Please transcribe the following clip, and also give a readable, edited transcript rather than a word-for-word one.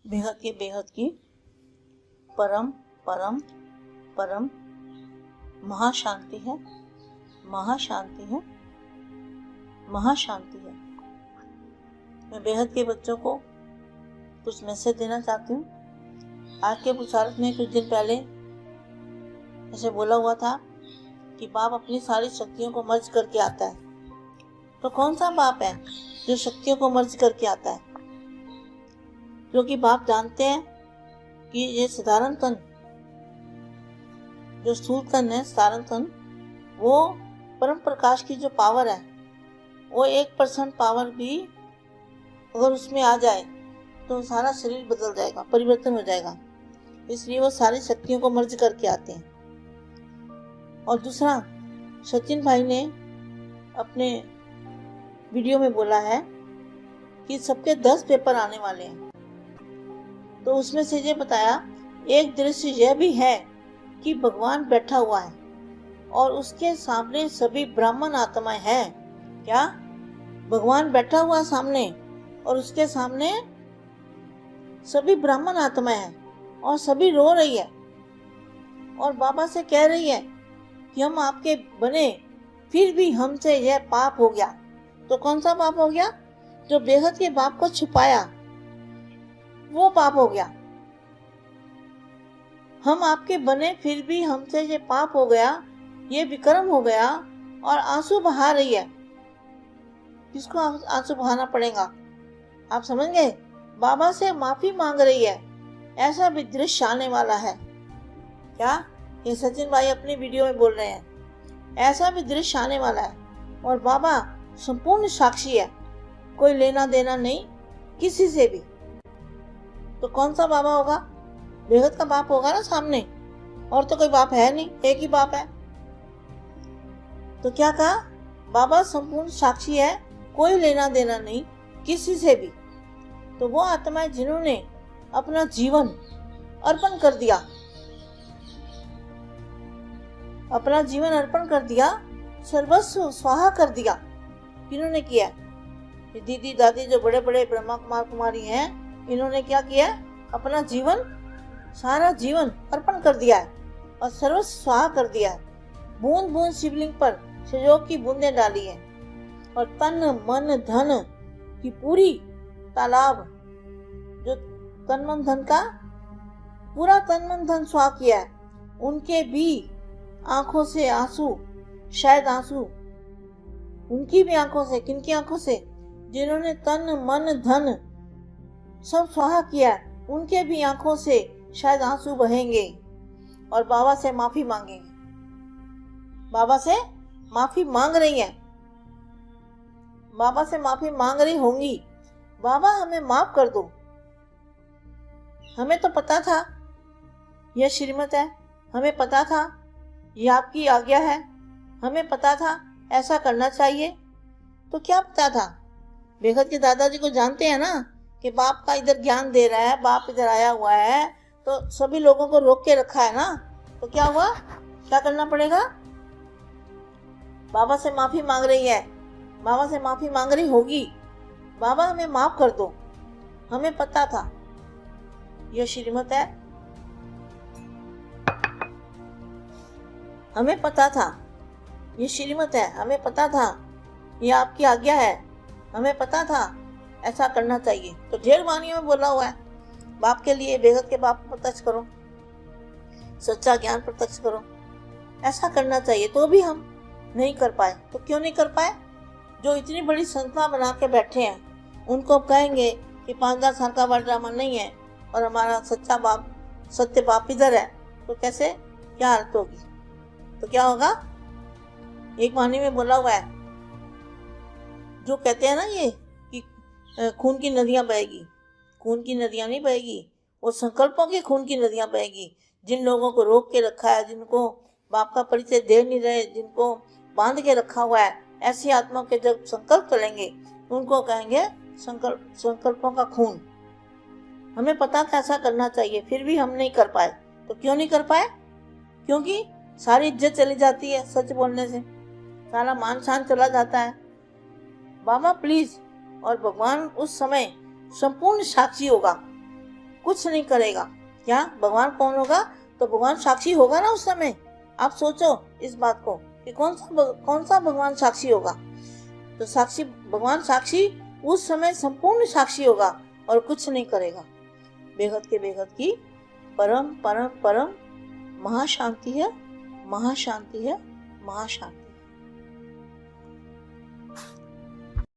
बेहद की परम परम परम महाशांति है, महाशांति है, महाशांति है। मैं बेहद के बच्चों को कुछ मैसेज देना चाहती हूँ। आज के पुरुषार्थ में कुछ दिन पहले ऐसे बोला हुआ था कि बाप अपनी सारी शक्तियों को मर्ज करके आता है। तो कौन सा बाप है जो शक्तियों को मर्ज करके आता है? क्योंकि बाप जानते हैं कि ये साधारण तन, जो स्थूल तन है, साधारण तन, वो परम प्रकाश की जो पावर है, वो 1% पावर भी अगर उसमें आ जाए तो सारा शरीर बदल जाएगा, परिवर्तन हो जाएगा। इसलिए वो सारी शक्तियों को मर्ज करके आते हैं। और दूसरा, सचिन भाई ने अपने वीडियो में बोला है कि सबके 10 पेपर आने वाले हैं। तो उसमें से ये बताया, एक दृश्य यह भी है कि भगवान बैठा हुआ है और उसके सामने सभी ब्राह्मण आत्माएं हैं। क्या? भगवान बैठा हुआ सामने और उसके सामने सभी ब्राह्मण आत्माएं हैं और सभी रो रही है और बाबा से कह रही है कि हम आपके बने, फिर भी हमसे यह पाप हो गया। तो कौन सा पाप हो गया? जो बेहद के बाप को छुपाया, वो पाप हो गया। हम आपके बने, फिर भी हमसे ये पाप हो गया, ये विक्रम हो गया। और आंसू बहा रही है। किसको आंसू बहाना पड़ेगा? आप समझ गए? बाबा से माफी मांग रही है। ऐसा भी दृश्य आने वाला है। क्या? ये सचिन भाई अपनी वीडियो में बोल रहे हैं। ऐसा भी दृश्य आने वाला है और बाबा संपूर्ण साक्षी है, कोई लेना देना नहीं किसी से भी। तो कौन सा बाबा होगा? बेहद का बाप होगा ना सामने, और तो कोई बाप है नहीं, एक ही बाप है। तो क्या कहा? बाबा संपूर्ण साक्षी है, कोई लेना देना नहीं किसी से भी। तो वो आत्माएं जिन्होंने अपना जीवन अर्पण कर दिया, अपना जीवन अर्पण कर दिया, सर्वस्व स्वाहा कर दिया। किन्होंने किया? ये दीदी दादी जो बड़े बड़े ब्रह्मा कुमार कुमारी हैं, इन्होंने क्या किया? अपना जीवन, सारा जीवन अर्पण कर दिया है और सर्वस्व स्वाहा कर दिया है। बूंद बूंद शिवलिंग पर सहयोग की बूंदें डाली है और तन मन धन की पूरी तालाब, जो तन मन धन का पूरा तन मन धन स्वाहा किया है। उनके भी आंखों से आंसू, शायद आंसू उनकी भी आंखों से, किनकी आंखों से? जिन्होंने तन मन धन सब स्वाहा किया है, उनके भी आंखों से शायद आंसू बहेंगे और बाबा से माफी मांगेंगे। बाबा से माफी मांग रही हैं, बाबा से माफी मांग रही होंगी। बाबा हमें माफ कर दो, हमें तो पता था यह श्रीमत है, हमें पता था यह आपकी आज्ञा है, हमें पता था ऐसा करना चाहिए। तो क्या पता था? बेहद के दादाजी को जानते हैं ना कि बाप का इधर ज्ञान दे रहा है, बाप इधर आया हुआ है, तो सभी लोगों को रोक के रखा है ना। तो क्या हुआ? क्या करना पड़ेगा? बाबा से माफी मांग रही है, बाबा से माफी मांग रही होगी। बाबा हमें माफ कर दो, हमें पता था यह श्रीमत है, हमें पता था ये श्रीमत है, हमें पता था ये आपकी आज्ञा है, हमें पता था ऐसा करना चाहिए। तो ढेर वाणियों में बोला हुआ है बाप के लिए, बेहद के बाप को प्रत्यक्ष करो, सच्चा ज्ञान प्रत्यक्ष करो, ऐसा करना चाहिए। तो भी हम नहीं कर पाए। तो क्यों नहीं कर पाए? जो इतनी बड़ी संस्था बना के बैठे हैं, उनको कहेंगे कि 5,000 साल का बड़ा ड्रामा नहीं है और हमारा सच्चा बाप, सत्य बाप इधर है, तो कैसे, क्या हालत होगी? तो क्या होगा? एक वाणी में बोला हुआ है, जो कहते हैं ना ये कि खून की नदियां बहेगी, खून की नदियां नहीं बहेगी, वो संकल्पों की खून की नदियां बहेगी। जिन लोगों को रोक के रखा है, जिनको बाप का परिचय दे नहीं रहे, जिनको बांध के रखा हुआ है, ऐसी आत्माओं के जब संकल्प चलेंगे, उनको कहेंगे संकल्पों का खून। हमें पता था ऐसा करना चाहिए, फिर भी हम नहीं कर पाए। तो क्यों नहीं कर पाए? क्योंकि सारी इज्जत चली जाती है, सच बोलने से सारा मान शान चला जाता है। बाबा प्लीज, और भगवान उस समय संपूर्ण साक्षी होगा, कुछ नहीं करेगा। क्या भगवान कौन होगा? तो भगवान साक्षी होगा ना उस समय। आप सोचो इस बात को कि कौन सा भगवान साक्षी होगा। तो साक्षी, भगवान साक्षी उस समय संपूर्ण साक्षी होगा और कुछ नहीं करेगा। बेहद के बेहद की परम परम परम महाशांति है, महाशांति है, महाशांति।